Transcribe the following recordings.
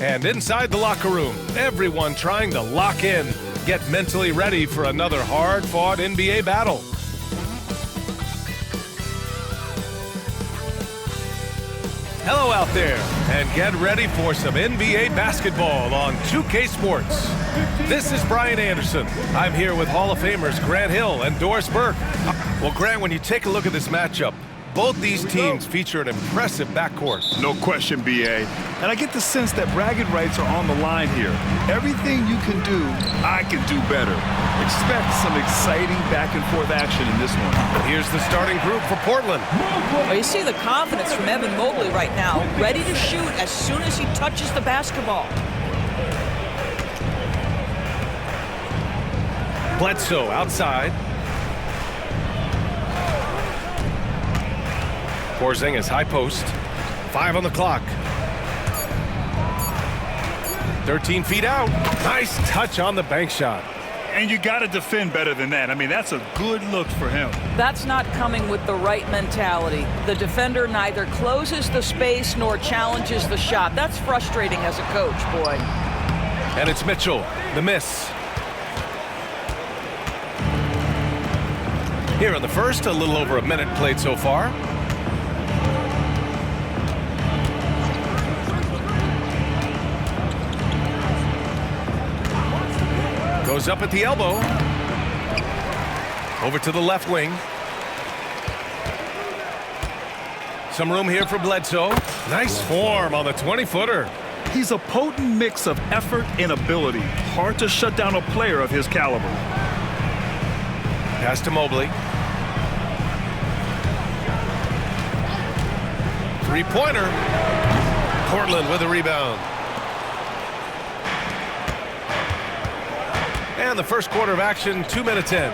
And inside the locker room, everyone trying to lock in, get mentally ready for another hard-fought NBA battle. Hello out there, and get ready for some NBA basketball on 2K Sports. This is Brian Anderson. I'm here with Hall of Famers Grant Hill and Doris Burke. Well, Grant, when you take a look at this matchup, both these teams feature an impressive backcourt. No question, B.A. And I get the sense that bragging rights are on the line here. Everything you can do, I can do better. Expect some exciting back-and-forth action in this one. Here's the starting group for Portland. Well, you see the confidence from Evan Mobley right now, ready to shoot as soon as he touches the basketball. Bledsoe outside. Porzingis high post. 5 on the clock. 13 feet out. Nice touch on the bank shot. And you got to defend better than that. I mean, that's a good look for him. That's not coming with the right mentality. The defender neither closes the space nor challenges the shot. That's frustrating as a coach, boy. And it's Mitchell, the miss. Here in the first, a little over a minute played so far. Goes up at the elbow. Over to the left wing. Some room here for Bledsoe. Nice form on the 20-footer. He's a potent mix of effort and ability. Hard to shut down a player of his caliber. Pass to Mobley. Three-pointer. Portland with a rebound. And the first quarter of action, 2 minutes in.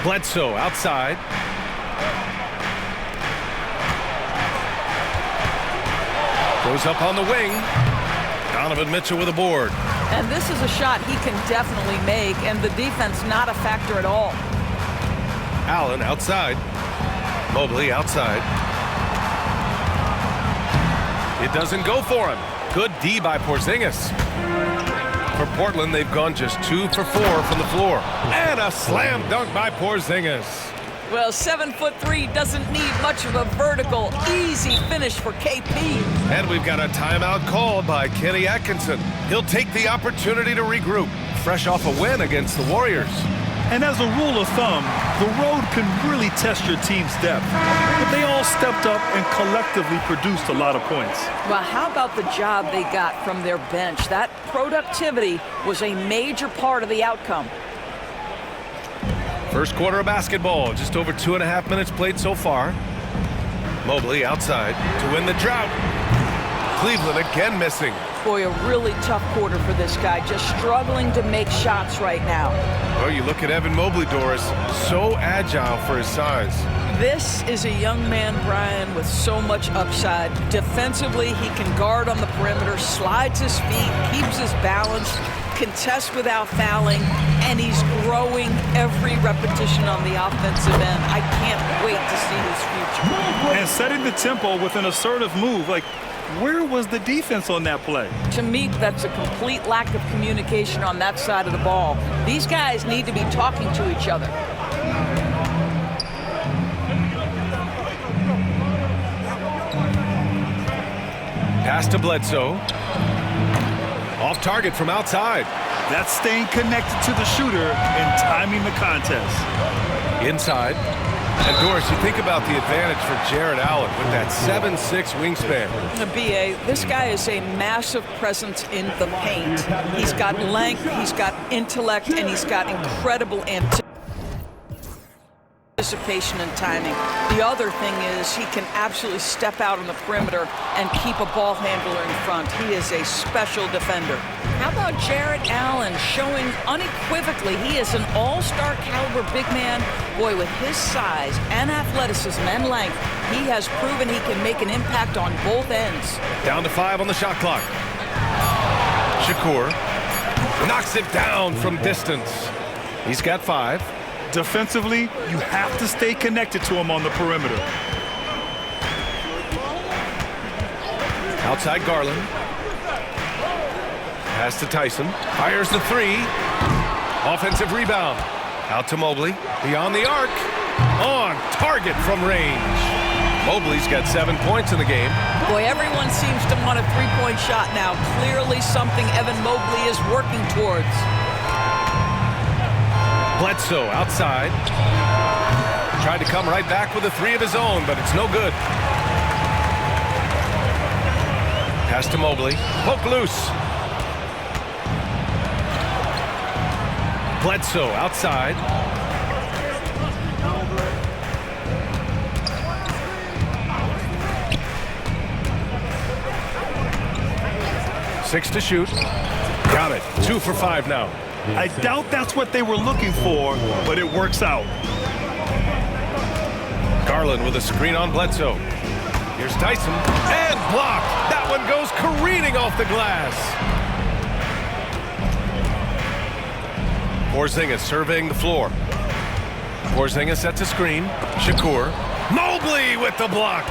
Bledsoe outside. Goes up on the wing. Donovan Mitchell with a board. And this is a shot he can definitely make, and the defense not a factor at all. Allen outside. Mobley outside. It doesn't go for him. Good D by Porzingis. For Portland, they've gone just 2 for 4 from the floor. And a slam dunk by Porzingis. Well, 7'3" doesn't need much of a vertical, easy finish for KP. And we've got a timeout called by Kenny Atkinson. He'll take the opportunity to regroup, fresh off a win against the Warriors. And as a rule of thumb, the road can really test your team's depth. But they all stepped up and collectively produced a lot of points. Well, how about the job they got from their bench? That productivity was a major part of the outcome. First quarter of basketball, just over 2.5 minutes played so far. Mobley outside to win the drought. Cleveland again missing. Boy, a really tough quarter for this guy, just struggling to make shots right now. Well, you look at Evan Mobley, Doris, so agile for his size. This is a young man, Brian, with so much upside. Defensively, he can guard on the perimeter, slides his feet, keeps his balance, contests without fouling, and he's growing every repetition on the offensive end. I can't wait to see his future. And setting the tempo with an assertive move, like, where was the defense on that play? To me, that's a complete lack of communication on that side of the ball. These guys need to be talking to each other. Pass to Bledsoe. Off target from outside. That's staying connected to the shooter and timing the contest. Inside. And Doris, you think about the advantage for Jarrett Allen with that 7'6" wingspan. B.A., this guy is a massive presence in the paint. He's got length, he's got intellect, and he's got incredible anticipation and timing. The other thing is he can absolutely step out on the perimeter and keep a ball handler in front. He is a special defender. How about Jarrett Allen showing unequivocally he is an all-star caliber big man? Boy, with his size and athleticism and length, he has proven he can make an impact on both ends. Down to 5 on the shot clock. Shakur knocks it down from distance. He's got 5. Defensively, you have to stay connected to him on the perimeter. Outside Garland. Pass to Tyson. Fires the three. Offensive rebound. Out to Mobley. Beyond the arc. On target from range. Mobley's got 7 points in the game. Boy, everyone seems to want a three-point shot now. Clearly something Evan Mobley is working towards. Bledsoe outside. Tried to come right back with a three of his own, but it's no good. Pass to Mobley. Poke loose. Bledsoe outside. Six to shoot. Got it. 2 for 5 now. I doubt that's what they were looking for, but it works out. Garland with a screen on Bledsoe. Here's Tyson. And blocked. That one goes careening off the glass. Porzingis surveying the floor. Porzingis sets a screen. Shakur. Mobley with the block.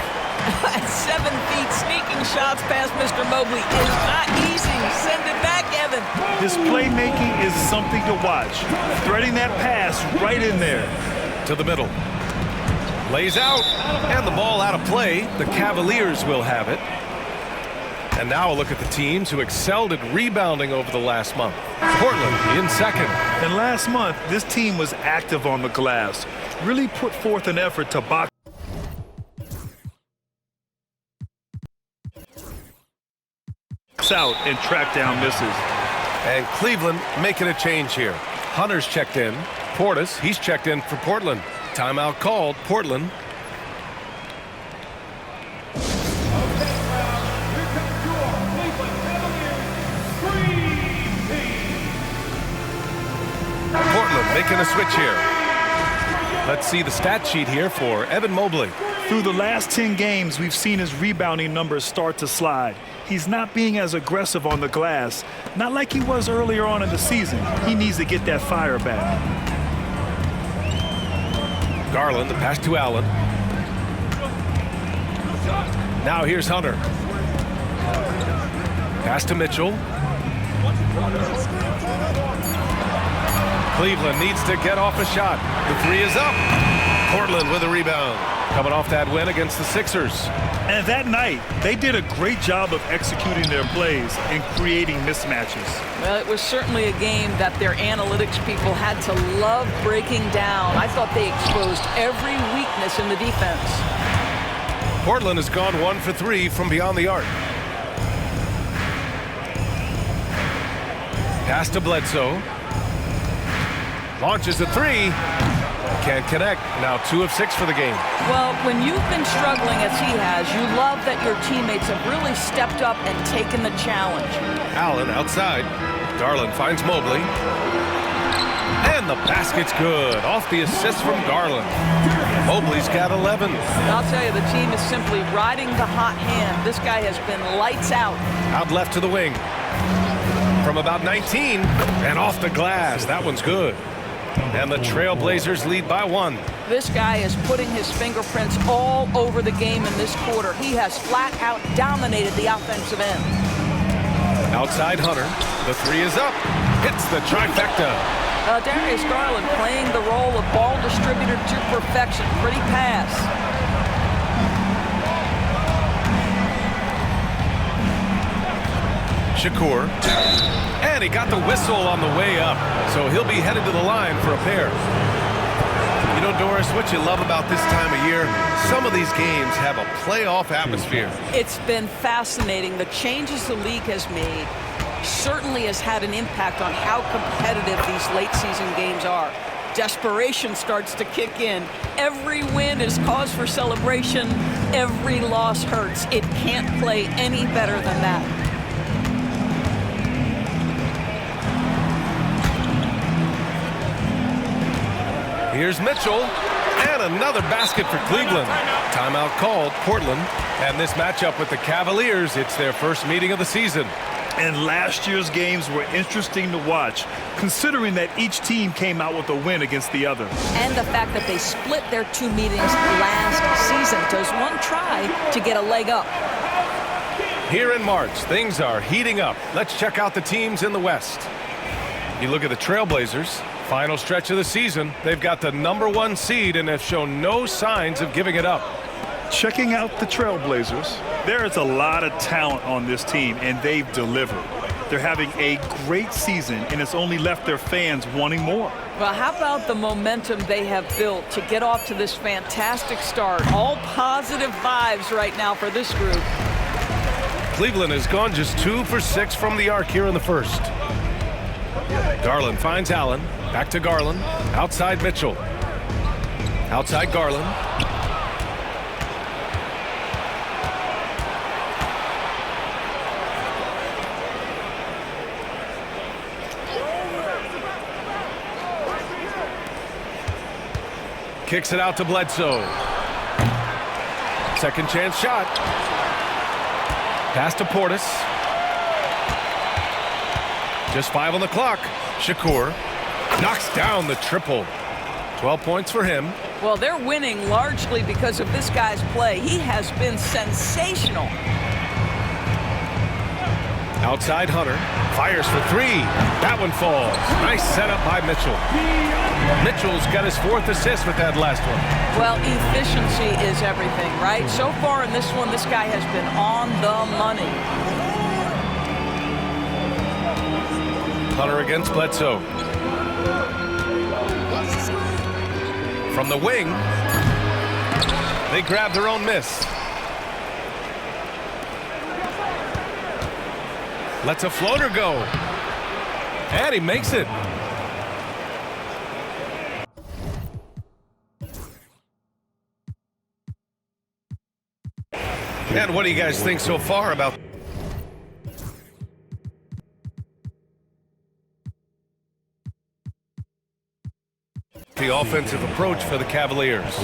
At 7 feet, sneaking shots past Mr. Mobley is not easy. Send it back, Evan. His playmaking is something to watch. Threading that pass right in there. To the middle. Lays out. And the ball out of play. The Cavaliers will have it. And now a look at the teams who excelled at rebounding over the last month. Portland in second. And last month, this team was active on the glass. Really put forth an effort to box out and track down misses. And Cleveland making a change here. Hunter's checked in. Portis, he's checked in for Portland. Timeout called. Portland. Portland making a switch here. Let's see the stat sheet here for Evan Mobley. Through the last 10 games, we've seen his rebounding numbers start to slide. He's not being as aggressive on the glass, not like he was earlier on in the season. He needs to get that fire back. Garland, the pass to Allen. Now here's Hunter. Pass to Mitchell. Cleveland needs to get off a shot. The three is up. Portland with a rebound. Coming off that win against the Sixers. And that night, they did a great job of executing their plays and creating mismatches. Well, it was certainly a game that their analytics people had to love breaking down. I thought they exposed every weakness in the defense. Portland has gone 1 for 3 from beyond the arc. Pass to Bledsoe. Launches a three. Can't connect. Now 2 of 6 for the game. Well, when you've been struggling as he has, you love that your teammates have really stepped up and taken the challenge. Allen outside. Garland finds Mobley. And the basket's good. Off the assist from Garland. Mobley's got 11. I'll tell you, the team is simply riding the hot hand. This guy has been lights out. Out left to the wing. From about 19. And off the glass. That one's good. And the Trailblazers lead by 1. This guy is putting his fingerprints all over the game in this quarter. He has flat out dominated the offensive end. Outside Hunter. The three is up. Hits the trifecta. Darius Garland playing the role of ball distributor to perfection. Pretty pass. Shakur. And he got the whistle on the way up. So he'll be headed to the line for a pair. You know, Doris, what you love about this time of year, some of these games have a playoff atmosphere. It's been fascinating. The changes the league has made certainly has had an impact on how competitive these late season games are. Desperation starts to kick in. Every win is cause for celebration. Every loss hurts. It can't play any better than that. Here's Mitchell, and another basket for Cleveland. Timeout called, Portland. And this matchup with the Cavaliers, it's their first meeting of the season. And last year's games were interesting to watch, considering that each team came out with a win against the other. And the fact that they split their 2 meetings last season. Does one try to get a leg up? Here in March, things are heating up. Let's check out the teams in the West. You look at the Trailblazers, final stretch of the season. They've got the #1 seed and have shown no signs of giving it up. Checking out the Trailblazers, there is a lot of talent on this team, and they've delivered. They're having a great season, and it's only left their fans wanting more. Well, how about the momentum they have built to get off to this fantastic start? All positive vibes right now for this group. Cleveland has gone just 2 for 6 from the arc here in the first. Garland finds Allen. Back to Garland. Outside Mitchell. Outside Garland. Kicks it out to Bledsoe. Second chance shot. Pass to Portis. Just 5 on the clock. Shakur knocks down the triple. 12 points for him. Well, they're winning largely because of this guy's play. He has been sensational. Outside Hunter. Fires for 3. That one falls. Nice setup by Mitchell. Mitchell's got his 4th assist with that last one. Well, efficiency is everything, right? So far in this one, this guy has been on the money. Hunter against Bledsoe. From the wing, they grab their own miss. Lets a floater go. And he makes it. And what do you guys think so far about the offensive approach for the Cavaliers?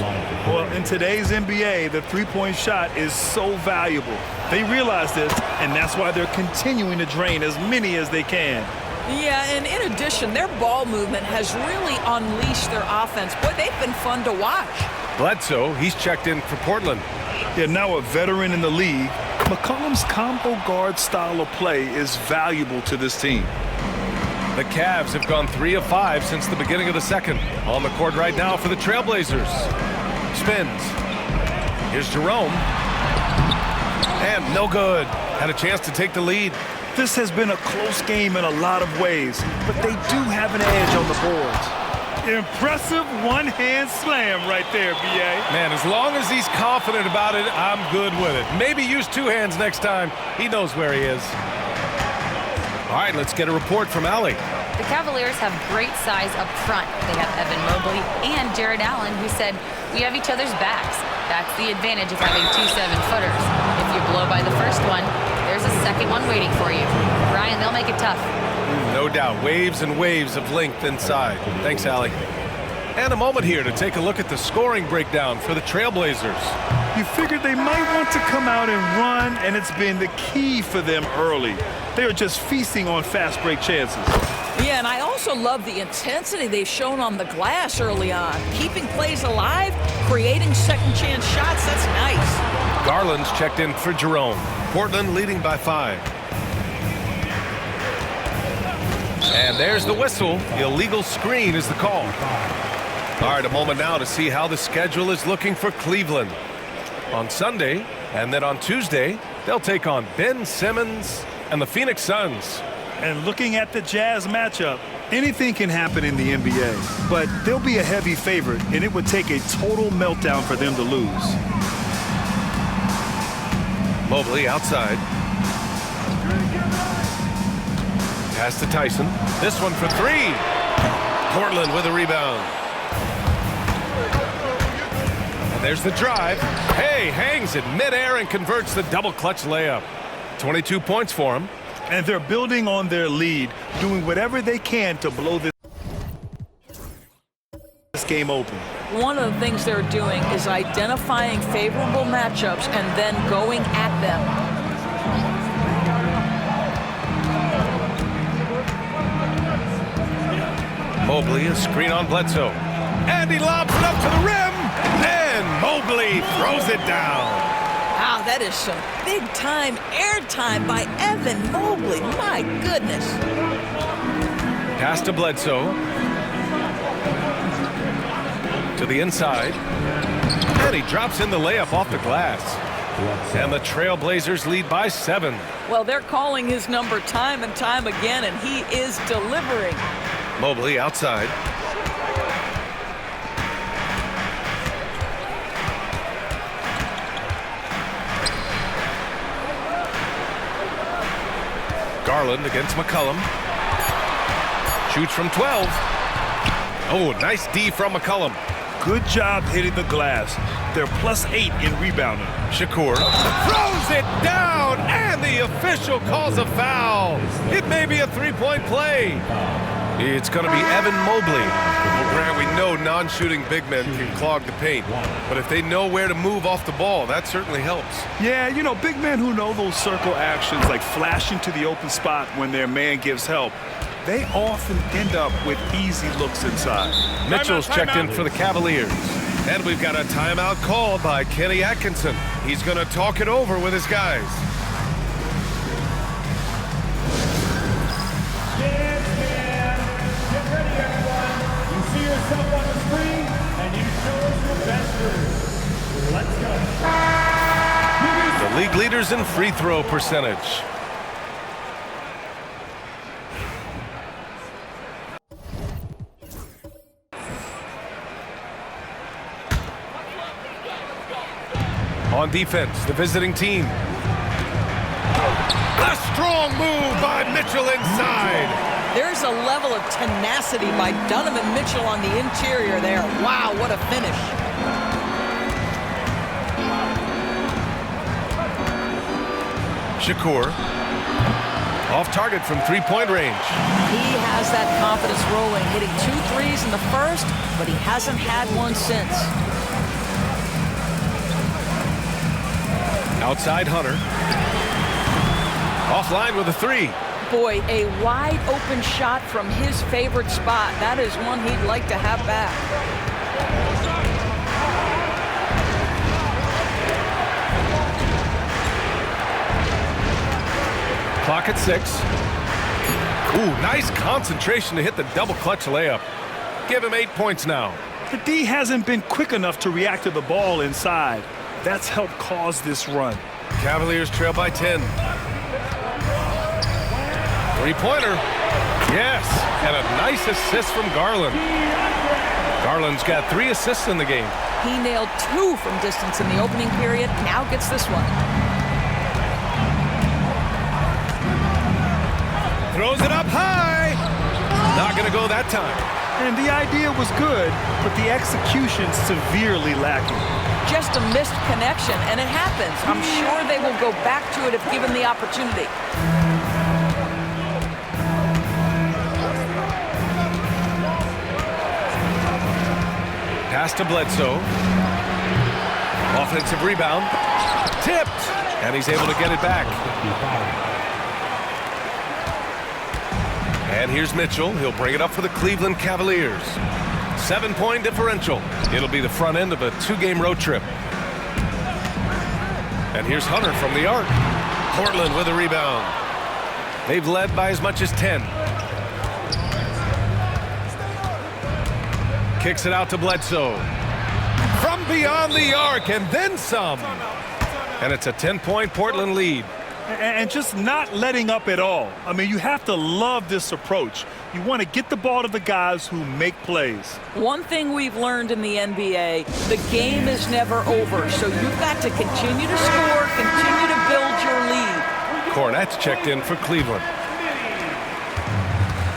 Well, in today's NBA, the three-point shot is so valuable. They realize this, and that's why they're continuing to drain as many as they can. Yeah, and in addition, their ball movement has really unleashed their offense. Boy, they've been fun to watch. Bledsoe, he's checked in for Portland. Yeah, now a veteran in the league, McCollum's combo guard style of play is valuable to this team. The Cavs have gone 3 of 5 since the beginning of the second. On the court right now for the Trailblazers. Spins. Here's Jerome. And no good. Had a chance to take the lead. This has been a close game in a lot of ways, but they do have an edge on the boards. Impressive one-hand slam right there, B.A. Man, as long as he's confident about it, I'm good with it. Maybe use 2 hands next time. He knows where he is. All right, let's get a report from Allie. The Cavaliers have great size up front. They have Evan Mobley and Jared Allen, who said, "We have each other's backs." That's the advantage of having 2 7-footers. If you blow by the first one, there's a second one waiting for you. Brian, they'll make it tough. No doubt. Waves and waves of length inside. Thanks, Allie. And a moment here to take a look at the scoring breakdown for the Trailblazers. You figured they might want to come out and run, and it's been the key for them early. They are just feasting on fast break chances. Yeah, and I also love the intensity they've shown on the glass early on. Keeping plays alive, creating second chance shots, that's nice. Garland's checked in for Jerome. Portland leading by 5. And there's the whistle. The illegal screen is the call. All right, a moment now to see how the schedule is looking for Cleveland. On Sunday, and then on Tuesday, they'll take on Ben Simmons and the Phoenix Suns. And looking at the Jazz matchup, anything can happen in the NBA, but they'll be a heavy favorite, and it would take a total meltdown for them to lose. Mobley outside. Pass to Tyson. This one for 3. Portland with a rebound. And there's the drive. Hey, hangs it midair and converts the double clutch layup. 22 points for him. And they're building on their lead, doing whatever they can to blow this game open. One of the things they're doing is identifying favorable matchups and then going at them. Mobley, a screen on Bledsoe. And he lobs it up to the rim. And Mobley throws it down. Wow, that is some big-time airtime by Evan Mobley. My goodness. Pass to Bledsoe. To the inside. And he drops in the layup off the glass. And the Trailblazers lead by 7. Well, they're calling his number time and time again, and he is delivering. Mobley outside. Garland against McCollum. Shoots from 12. Oh, nice D from McCollum. Good job hitting the glass. They're +8 in rebounding. Shakur throws it down, and the official calls a foul. It may be a three-point play. It's going to be Evan Mobley. Well, Grant, we know non-shooting big men can clog the paint, but if they know where to move off the ball, that certainly helps. Yeah, you know, big men who know those circle actions, like flashing to the open spot when their man gives help, they often end up with easy looks inside. Mitchell's checked in for the Cavaliers. And we've got a timeout called by Kenny Atkinson. He's going to talk it over with his guys. Get ready, everyone. You see yourself on the screen, and you show us your best move. Let's go. The league leaders in free throw percentage. On defense, the visiting team. A strong move by Mitchell inside. There's a level of tenacity by Donovan Mitchell on the interior there. Wow, what a finish. Shakur. Off target from three-point range. He has that confidence rolling, hitting 2 threes in the first, but he hasn't had one since. Outside Hunter. Offline with a 3. Boy, a wide open shot from his favorite spot. That is one he'd like to have back. Clock at 6. Ooh, nice concentration to hit the double clutch layup. Give him 8 points now. The D hasn't been quick enough to react to the ball inside. That's helped cause this run. Cavaliers trail by 10. Three-pointer. Yes, and a nice assist from Garland. Garland's got 3 assists in the game. He nailed 2 from distance in the opening period. Now gets this one. Throws it up high. Not going to go that time. And the idea was good, but the execution severely lacking. Just a missed connection, and it happens. I'm sure they will go back to it if given the opportunity. Pass to Bledsoe. Offensive rebound. Tipped. And he's able to get it back. And here's Mitchell. He'll bring it up for the Cleveland Cavaliers. 7-point differential. It'll be the front end of a 2-game road trip. And here's Hunter from the arc. Portland with a rebound. They've led by as much as 10. Kicks it out to Bledsoe. From beyond the arc and then some. And it's a 10-point Portland lead. And just not letting up at all. I mean, you have to love this approach. You want to get the ball to the guys who make plays. One thing we've learned in the NBA, the game is never over. So you've got to continue to score, continue to build your lead. Cornette's checked in for Cleveland.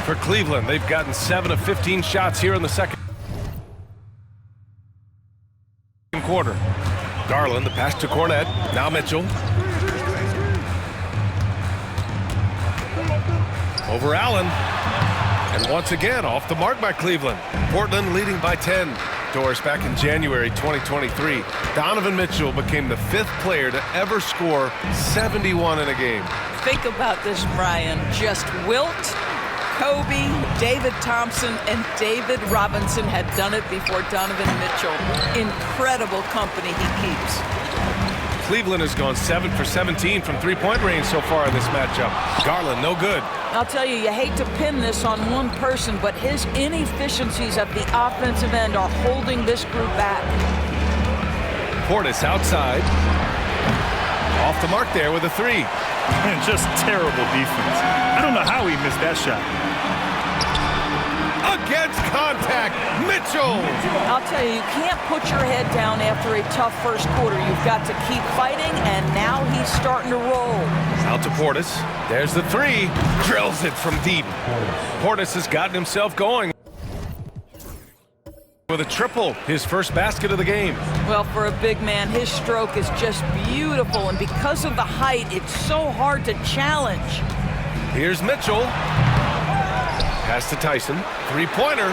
For Cleveland, they've gotten 7 of 15 shots here in the second quarter. Garland, the pass to Cornette. Now Mitchell. Over Allen. And once again, off the mark by Cleveland. Portland leading by 10. Doris, back in January 2023, Donovan Mitchell became the 5th player to ever score 71 in a game. Think about this, Brian. Just Wilt, Kobe, David Thompson, and David Robinson had done it before Donovan Mitchell. Incredible company he keeps. Cleveland has gone 7 for 17 from three-point range so far in this matchup. Garland, no good. I'll tell you, you hate to pin this on one person, but his inefficiencies at the offensive end are holding this group back. Portis outside. Off the mark there with a three. And just terrible defense. I don't know how he missed that shot. Against contact, Mitchell. I'll tell you, you can't put your head down after a tough first quarter. You've got to keep fighting, and now he's starting to roll. Out to Portis. There's the three. Drills it from deep. Portis has gotten himself going with a triple, his first basket of the game. Well, for a big man, his stroke is just beautiful, and because of the height, it's so hard to challenge. Here's Mitchell. Pass to Tyson. Three-pointer.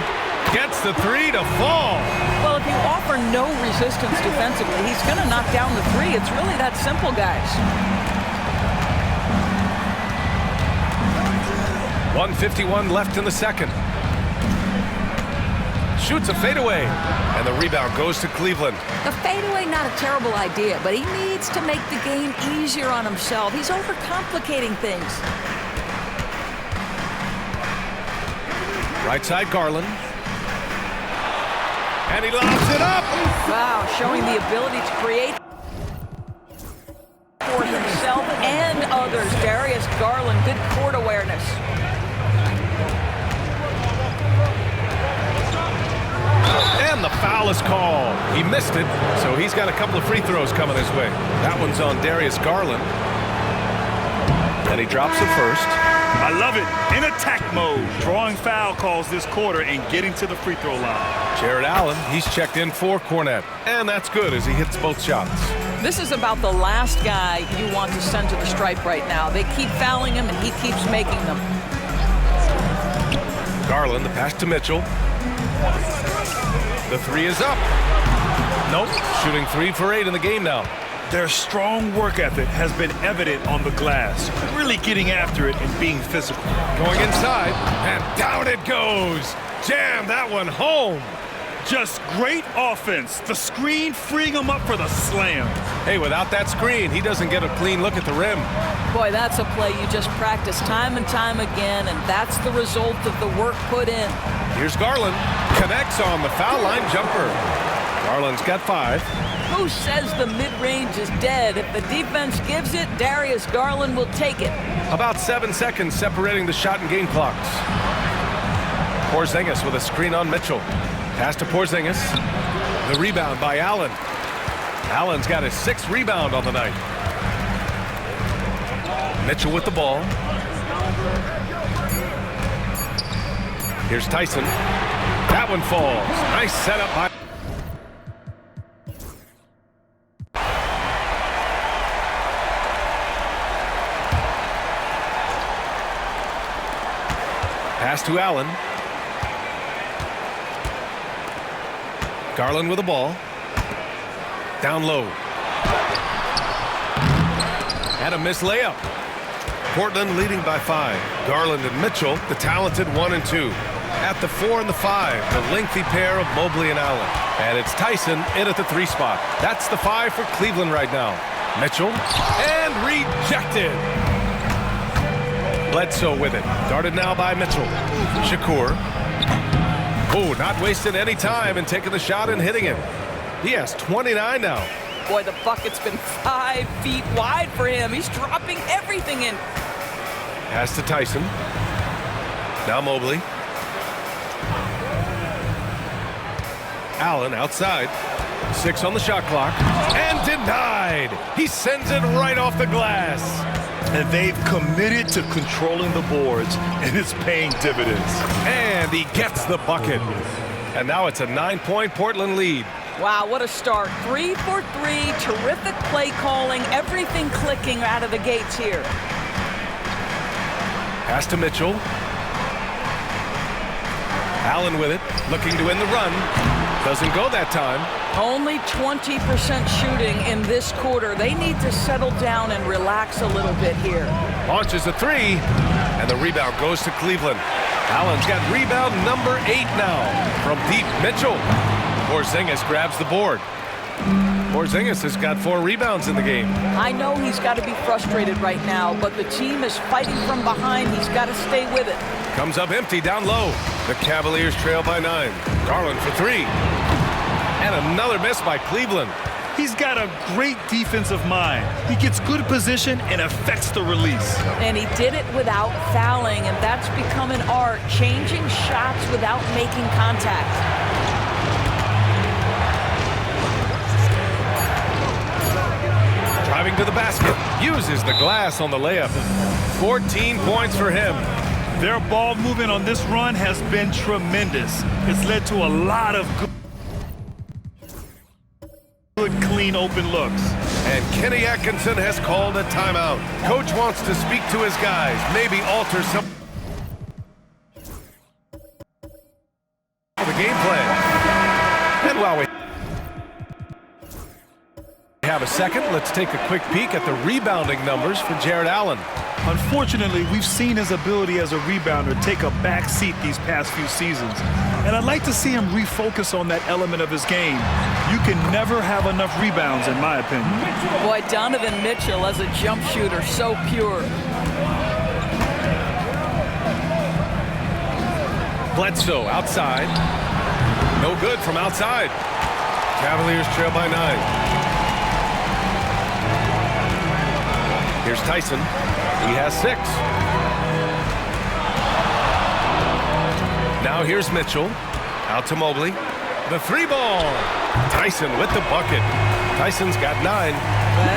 Gets the three to fall. Well, if you offer no resistance defensively, he's going to knock down the three. It's really that simple, guys. 1:51 left in the second. Shoots a fadeaway, and the rebound goes to Cleveland. The fadeaway, not a terrible idea, but he needs to make the game easier on himself. He's overcomplicating things. Right side, Garland. And he lobs it up. Wow, showing the ability to create for himself and others. Darius Garland, good court awareness. And the foul is called. He missed it, so he's got a couple of free throws coming his way. That one's on Darius Garland. And he drops it first. I love it. In attack mode. Drawing foul calls this quarter and getting to the free throw line. Jarrett Allen, he's checked in for Cornette. And that's good as he hits both shots. This is about the last guy you want to send to the stripe right now. They keep fouling him, and he keeps making them. Garland, the pass to Mitchell. The three is up. Nope, shooting 3 for 8 in the game now. Their strong work ethic has been evident on the glass, really getting after it and being physical. Going inside, and down it goes. Jam that one home. Just great offense. The screen freeing him up for the slam. Hey, without that screen, he doesn't get a clean look at the rim. Boy, that's a play you just practice time and time again, and that's the result of the work put in. Here's Garland. Connects on the foul line jumper. Garland's got 5. Who says the mid-range is dead? If the defense gives it, Darius Garland will take it. About 7 seconds separating the shot and game clocks. Porzingis with a screen on Mitchell. Pass to Porzingis. The rebound by Allen. Allen's got his 6th rebound on the night. Mitchell with the ball. Here's Tyson. That one falls. Nice setup by... Pass to Allen. Garland with the ball. Down low. And a missed layup. Portland leading by 5. Garland and Mitchell, the talented 1 and 2. At the 4 and the 5, the lengthy pair of Mobley and Allen. And it's Tyson in at the 3 spot. That's the 5 for Cleveland right now. Mitchell, and rejected. Bledsoe with it. Guarded now by Mitchell. Shakur. Oh, not wasting any time and taking the shot and hitting it. He has 29 now. Boy, the bucket's been 5 feet wide for him. He's dropping everything in. Pass to Tyson. Now Mobley. Allen outside. 6 on the shot clock. And denied. He sends it right off the glass. And they've committed to controlling the boards, and it's paying dividends. And he gets the bucket. And now it's a 9-point Portland lead. Wow, what a start. 3 for 3, terrific play calling, everything clicking out of the gates here. Pass to Mitchell. Allen with it, looking to end the run. Doesn't go that time. Only 20% shooting in this quarter. They need to settle down and relax a little bit here. Launches a 3, and the rebound goes to Cleveland. Allen's got rebound number 8 now. From deep, Mitchell. Porzingis grabs the board. Porzingis has got 4 rebounds in the game. I know he's got to be frustrated right now, but the team is fighting from behind. He's got to stay with it. Comes up empty down low. The Cavaliers trail by 9. Garland for 3. And another miss by Cleveland. He's got a great defensive mind. He gets good position and affects the release. And he did it without fouling, and that's become an art, changing shots without making contact. Driving to the basket, uses the glass on the layup. 14 points for him. Their ball movement on this run has been tremendous. It's led to a lot of good, clean, open looks. And Kenny Atkinson has called a timeout. Coach wants to speak to his guys, maybe alter some of the game plan. And while we have a second, let's take a quick peek at the rebounding numbers for Jarrett Allen. Unfortunately, we've seen his ability as a rebounder take a back seat these past few seasons. And I'd like to see him refocus on that element of his game. You can never have enough rebounds, in my opinion. Boy, Donovan Mitchell as a jump shooter, so pure. Bledsoe outside. No good from outside. Cavaliers trail by 9. Here's Tyson. He has 6. Now here's Mitchell. Out to Mobley. The 3-ball. Tyson with the bucket. Tyson's got 9.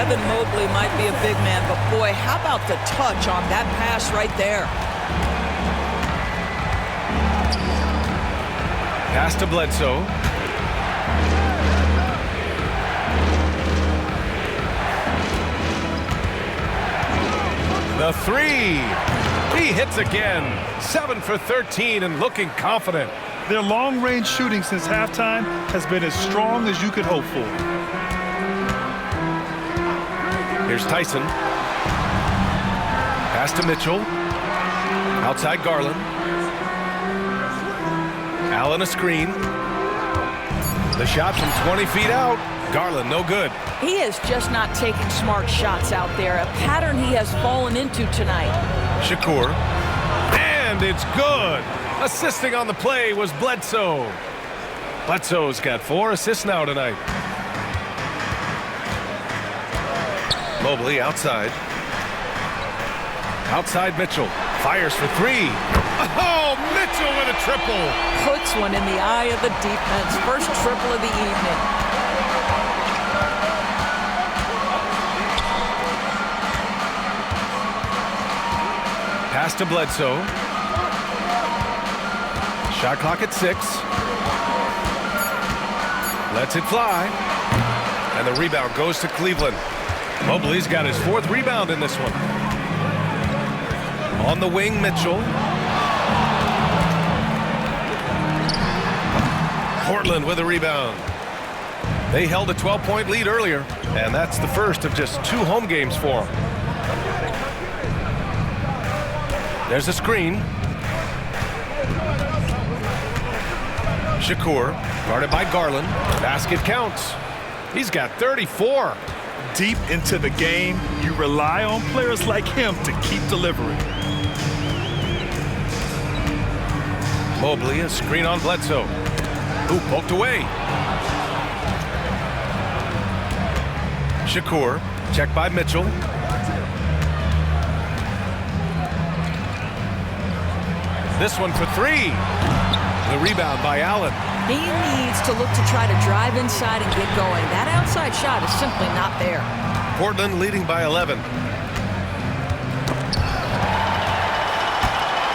Evan Mobley might be a big man, but boy, how about the touch on that pass right there? Pass to Bledsoe. The 3. He hits again. 7 for 13 and looking confident. Their long-range shooting since halftime has been as strong as you could hope for. Here's Tyson. Pass to Mitchell. Outside Garland. Allen a screen. The shot from 20 feet out. Garland no good. He is just not taking smart shots out there, a pattern he has fallen into tonight. Shakur. And it's good. Assisting on the play was Bledsoe. Bledsoe's got 4 assists now tonight. Mobley outside. Outside Mitchell. Fires for 3. Oh, Mitchell with a triple. Puts one in the eye of the defense. First triple of the evening. Pass to Bledsoe. Shot clock at 6. Lets it fly. And the rebound goes to Cleveland. Mobley's got his 4th rebound in this one. On the wing, Mitchell. Portland with a rebound. They held a 12-point lead earlier, and that's the first of just 2 home games for them. There's a screen. Shakur, guarded by Garland. Basket counts. He's got 34. Deep into the game, you rely on players like him to keep delivering. Mobley, a screen on Bledsoe. Who poked away. Shakur, checked by Mitchell. This one for 3. The rebound by Allen. He needs to look to try to drive inside and get going. That outside shot is simply not there. Portland leading by 11.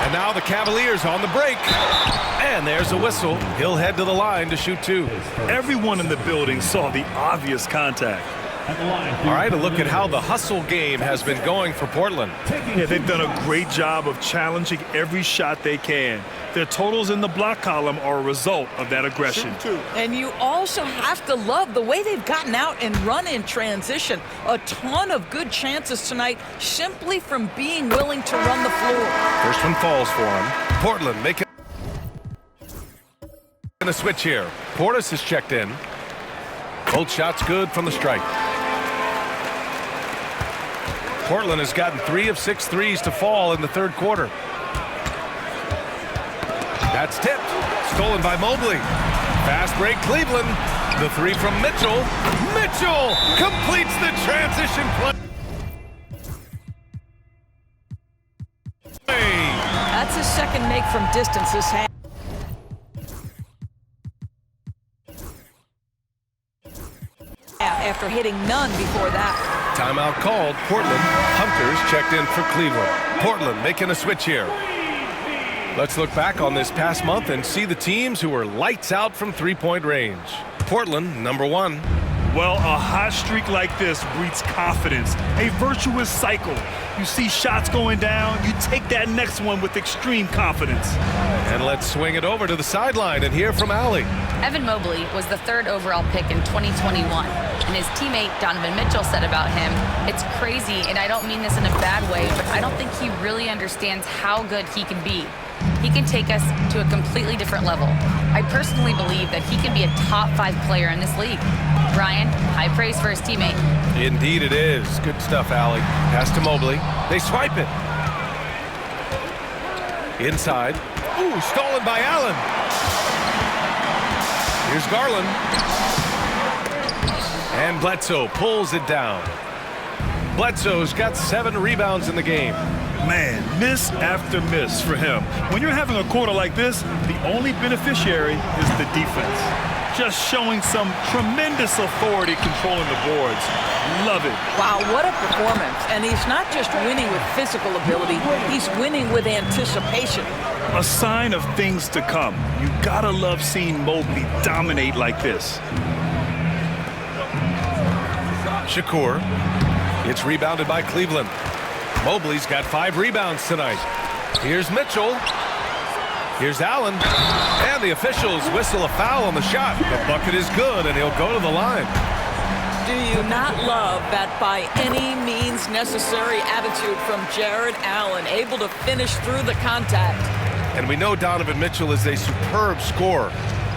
And now the Cavaliers on the break. And there's a whistle. He'll head to the line to shoot 2. Everyone in the building saw the obvious contact. All right, a look at how the hustle game has been going for Portland. Yeah, they've done a great job of challenging every shot they can. Their totals in the block column are a result of that aggression. And you also have to love the way they've gotten out and run in transition. A ton of good chances tonight simply from being willing to run the floor. First one falls for him. Portland making a switch here. Portis is checked in. Both shots good from the stripe. Portland has gotten 3 of 6 threes to fall in the third quarter. That's tipped. Stolen by Mobley. Fast break Cleveland. The 3 from Mitchell. Mitchell completes the transition play. That's his second make from distance this half. After hitting none before that. Timeout called. Portland. Hunters checked in for Cleveland. Portland making a switch here. Let's look back on this past month and see the teams who were lights out from three-point range. Portland, number 1. Well, a hot streak like this breeds confidence, a virtuous cycle. You see shots going down, you take that next one with extreme confidence. And let's swing it over to the sideline and hear from Allie. Evan Mobley was the 3rd overall pick in 2021, and his teammate Donovan Mitchell said about him, "It's crazy, and I don't mean this in a bad way, but I don't think he really understands how good he can be. He can take us to a completely different level. I personally believe that he can be a top 5 player in this league." Brian, high praise for his teammate. Indeed it is. Good stuff, Allie. Pass to Mobley. They swipe it. Inside. Ooh, stolen by Allen. Here's Garland. And Bledsoe pulls it down. Bledsoe's got 7 rebounds in the game. Man, miss after miss for him. When you're having a quarter like this, the only beneficiary is the defense. Just showing some tremendous authority controlling the boards. Love it. Wow, what a performance. And he's not just winning with physical ability, he's winning with anticipation. A sign of things to come. You gotta love seeing Mobley dominate like this. Shakur. It's rebounded by Cleveland. Mobley's got 5 rebounds tonight. Here's Mitchell. Here's Allen. And the officials whistle a foul on the shot. The bucket is good, and he'll go to the line. Do you not love that by any means necessary attitude from Jared Allen, able to finish through the contact? And we know Donovan Mitchell is a superb scorer.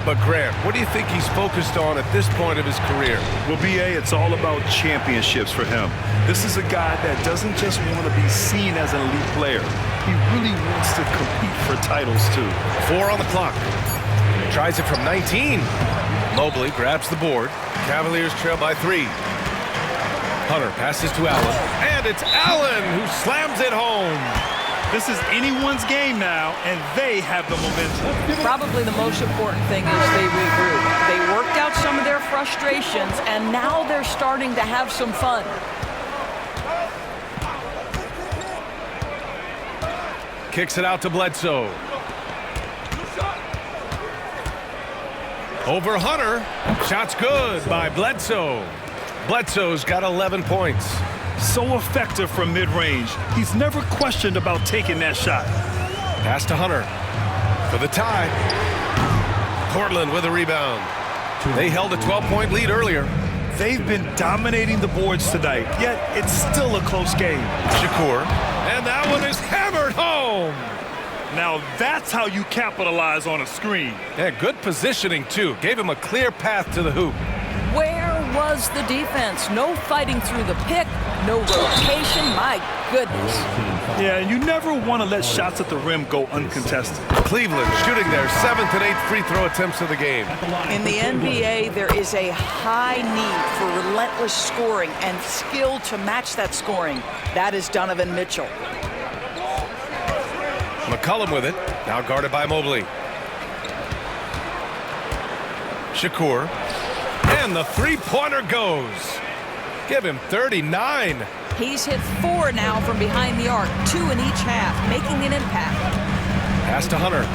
But Grant, what do you think he's focused on at this point of his career? Well, B.A., it's all about championships for him. This is a guy that doesn't just want to be seen as an elite player. He really wants to compete for titles, too. 4 on the clock. Tries it from 19. Mobley grabs the board. Cavaliers trail by 3. Hunter passes to Allen. And it's Allen who slams it home. This is anyone's game now, and they have the momentum. Probably the most important thing is they regroup. They worked out some of their frustrations, and now they're starting to have some fun. Kicks it out to Bledsoe. Over Hunter. Shot's good by Bledsoe. Bledsoe's got 11 points. So effective from mid-range. He's never questioned about taking that shot. Pass to Hunter for the tie. Portland with a rebound. They held a 12-point lead earlier. They've been dominating the boards tonight, yet it's still a close game. Shakur. And that one is hammered home. Now that's how you capitalize on a screen. Yeah, good positioning, too. Gave him a clear path to the hoop. Where was the defense? No fighting through the pick, no rotation. My goodness. Yeah, you never want to let shots at the rim go uncontested. Cleveland shooting their 7th and 8th free throw attempts of the game. In the NBA, there is a high need for relentless scoring and skill to match that scoring. That is Donovan Mitchell. McCollum with it, now guarded by Mobley. Shakur. And the three-pointer goes. Give him 39. He's hit 4 now from behind the arc, 2 in each half, making an impact. Pass to Hunter.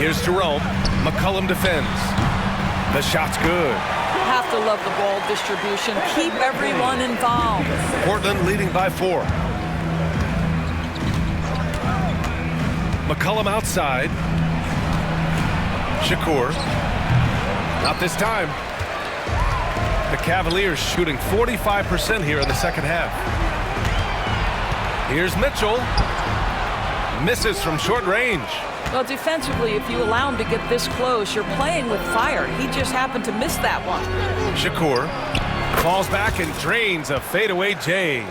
Here's Jerome. McCollum defends. The shot's good. Have to love the ball distribution. Keep everyone involved. Portland leading by 4. McCollum outside. Shakur. Not this time. The Cavaliers shooting 45% here in the second half. Here's Mitchell. Misses from short range. Well, defensively, if you allow him to get this close, you're playing with fire. He just happened to miss that one. Shakur falls back and drains a fadeaway J.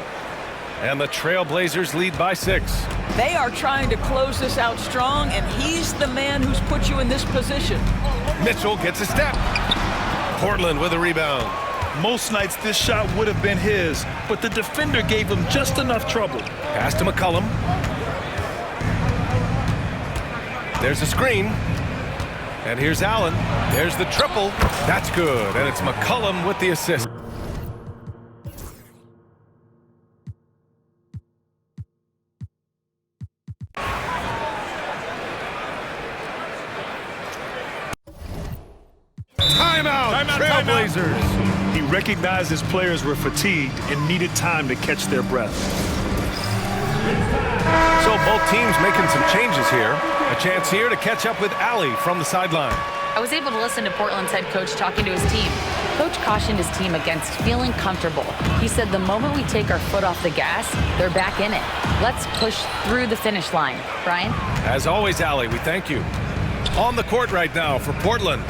And the Trailblazers lead by 6. They are trying to close this out strong, and he's the man who's put you in this position. Mitchell gets a step. Portland with a rebound. Most nights this shot would have been his, but the defender gave him just enough trouble. Pass to McCollum. There's a screen. And here's Allen. There's the triple. That's good. And it's McCollum with the assist. Timeout, Trailblazers. He recognized his players were fatigued and needed time to catch their breath. So both teams making some changes here. A chance here to catch up with Allie from the sideline. I was able to listen to Portland's head coach talking to his team. Coach cautioned his team against feeling comfortable. He said the moment we take our foot off the gas, they're back in it. Let's push through the finish line. Brian? As always, Allie, we thank you. On the court right now for Portland.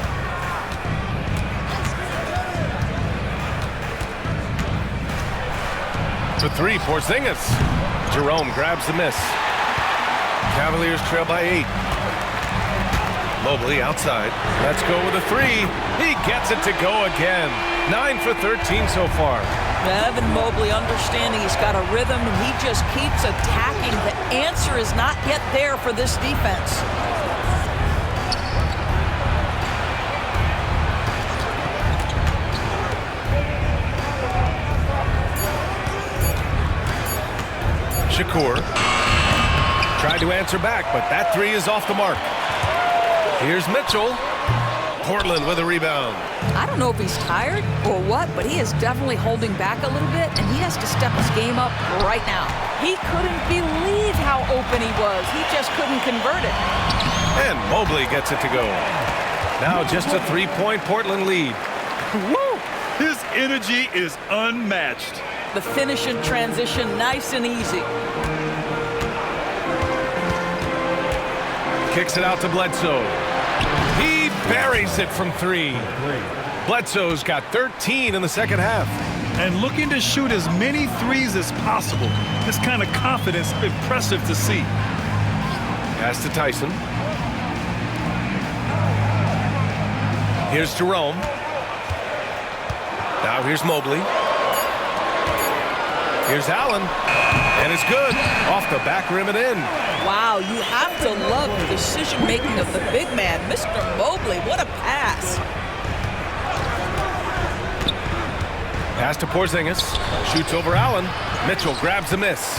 For 3, Porzingis. Jerome grabs the miss. Cavaliers trail by 8. Mobley outside. Let's go with a 3. He gets it to go again. 9 for 13 so far. Evan Mobley understanding he's got a rhythm, and he just keeps attacking. The answer is not yet there for this defense. Shakur tried to answer back, but that 3 is off the mark. Here's Mitchell. Portland with a rebound. I don't know if he's tired or what, but he is definitely holding back a little bit, and he has to step his game up right now. He couldn't believe how open he was. He just couldn't convert it. And Mobley gets it to go. Now just a 3-point Portland lead. Woo! His energy is unmatched. The finish in transition, nice and easy. Kicks it out to Bledsoe. He buries it from 3. Bledsoe's got 13 in the second half. And looking to shoot as many threes as possible. This kind of confidence, impressive to see. Pass to Tyson. Here's Jerome. Now here's Mobley. Here's Allen, and it's good. Off the back rim and in. Wow, you have to love the decision-making of the big man. Mr. Mobley, what a pass. Pass to Porzingis. Shoots over Allen. Mitchell grabs the miss.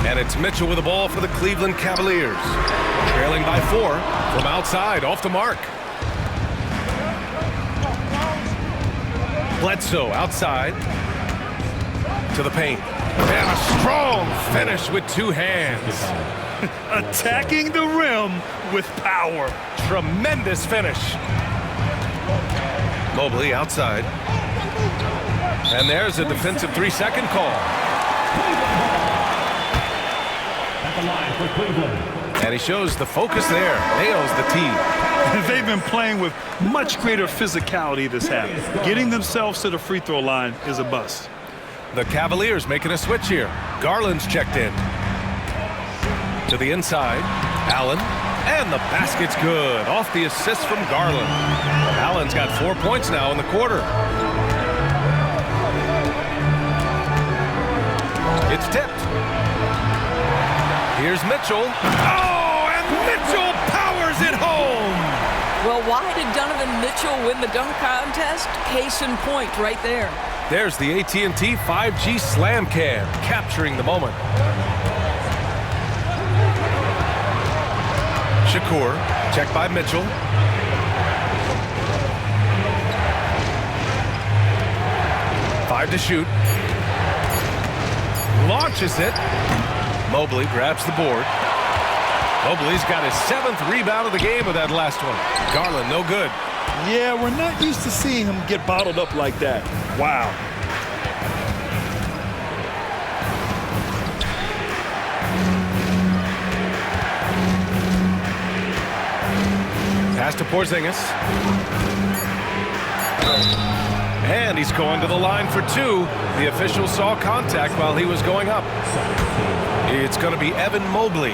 And it's Mitchell with the ball for the Cleveland Cavaliers. Trailing by 4 from outside, off the mark. Bledsoe outside. To the paint. And a strong finish with 2 hands. Attacking the rim with power. Tremendous finish. Mobley outside. And there's a defensive 3-second call. At the line for Cleveland. And he shows the focus there. Nails the tee. They've been playing with much greater physicality this half. Getting themselves to the free throw line is a bust. The Cavaliers making a switch here. Garland's checked in. To the inside. Allen. And the basket's good. Off the assist from Garland. Allen's got 4 points now in the quarter. It's tipped. Here's Mitchell. Oh, and Mitchell powers it home. Well, why did Donovan Mitchell win the dunk contest? Case in point right there. There's the AT&T 5G Slam Cam, capturing the moment. Shakur, checked by Mitchell. Five to shoot. Launches it. Mobley grabs the board. Mobley's got his 7th rebound of the game with that last one. Garland, no good. Yeah, we're not used to seeing him get bottled up like that. Wow. Pass to Porzingis. And he's going to the line for two. The official saw contact while he was going up. It's going to be Evan Mobley.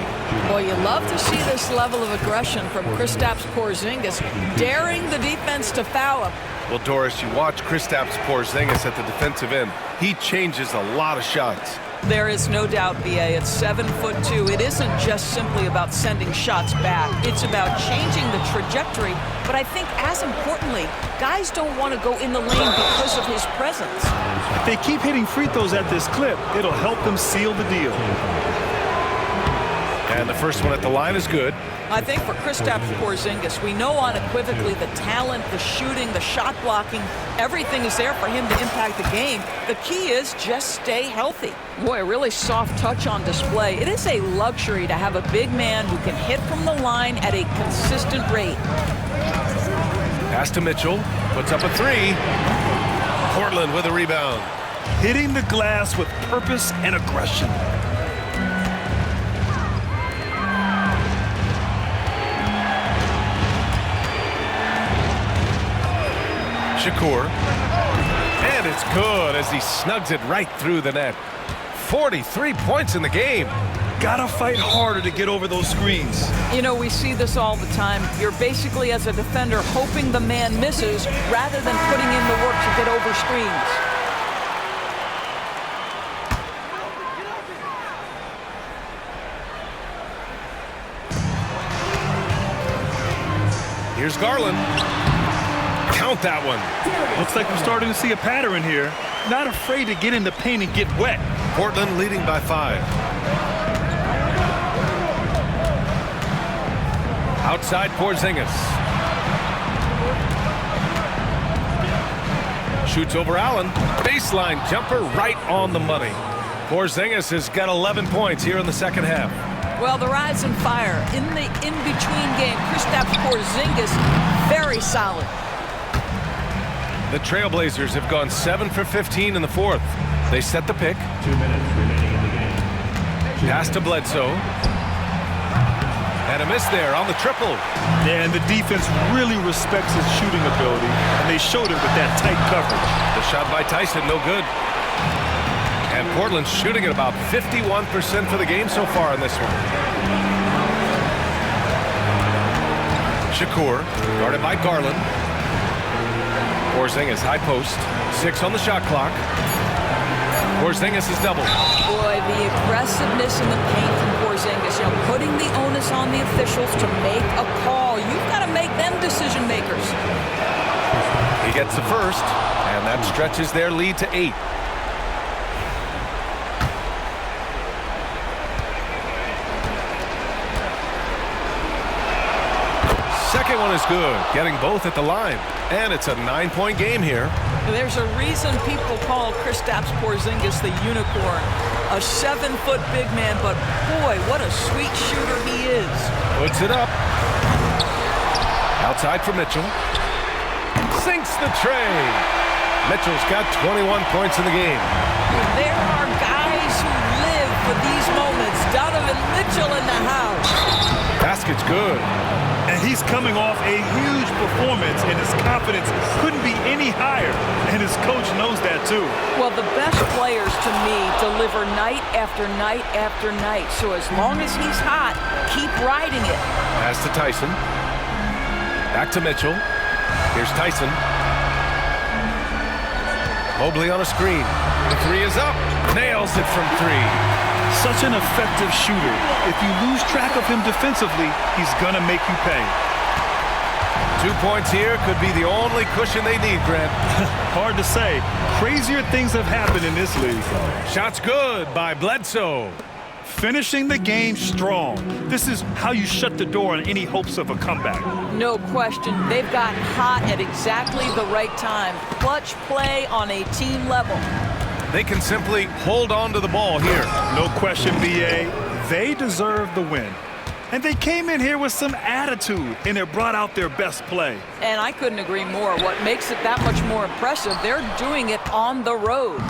Boy, you love to see this level of aggression from Kristaps Porzingis, daring the defense to foul him. Well, Doris, you watch Kristaps Porzingis at the defensive end. He changes a lot of shots. There is no doubt, B.A. At 7'2", it isn't just simply about sending shots back. It's about changing the trajectory. But I think, as importantly, guys don't want to go in the lane because of his presence. If they keep hitting free throws at this clip, it'll help them seal the deal. And the first one at the line is good. I think for Kristaps Porzingis, we know unequivocally the talent, the shooting, the shot blocking, everything is there for him to impact the game. The key is just stay healthy. Boy, a really soft touch on display. It is a luxury to have a big man who can hit from the line at a consistent rate. Pass to Mitchell. Puts up a three. Portland with a rebound. Hitting the glass with purpose and aggression. Shakur. And it's good as he snugs it right through the net. 43 points in the game. Gotta fight harder to get over those screens. You know, we see this all the time. You're basically, as a defender, hoping the man misses rather than putting in the work to get over screens. Here's Garland. Count that one. Looks like we're starting to see a pattern here. Not afraid to get in the paint and get wet. Portland leading by 5. Outside Porzingis. Shoots over Allen. Baseline jumper right on the money. Porzingis has got 11 points here in the second half. Well, the rise and fire in the in-between game. Kristaps Porzingis, very solid. The Trailblazers have gone 7 for 15 in the fourth. They set the pick. 2 minutes remaining in the game. Pass to Bledsoe. And a miss there on the triple. Yeah, and the defense really respects his shooting ability, and they showed it with that tight coverage. The shot by Tyson, no good. And Portland's shooting at about 51% for the game so far in this one. Shakur, guarded by Garland. Porzingis, high post. 6 on the shot clock. Porzingis is doubled. Boy, the aggressiveness in the paint from Porzingis, you know, putting the onus on the officials to make a call. You've got to make them decision makers. He gets the first, and that stretches their lead to 8. Second one is good, getting both at the line. And it's a 9-point game here. There's a reason people call Kristaps Porzingis the unicorn. A 7-foot big man, but boy, what a sweet shooter he is. Puts it up. Outside for Mitchell. Sinks the tray. Mitchell's got 21 points in the game. There are guys who live for these moments. Donovan Mitchell in the house. Basket's good. And he's coming off a huge performance, and his confidence couldn't be any higher. And his coach knows that, too. Well, the best players, to me, deliver night after night after night. So as long as he's hot, keep riding it. Pass to Tyson. Back to Mitchell. Here's Tyson. Mobley on a screen. The three is up. Nails it from 3. Such an effective shooter. If you lose track of him defensively, he's going to make you pay. 2 points here could be the only cushion they need, Grant. Hard to say. Crazier things have happened in this league. Shot's good by Bledsoe. Finishing the game strong. This is how you shut the door on any hopes of a comeback. No question. They've got hot at exactly the right time. Clutch play on a team level. They can simply hold on to the ball here. No question, B.A. They deserve the win. And they came in here with some attitude, and it brought out their best play. And I couldn't agree more. What makes it that much more impressive, they're doing it on the road.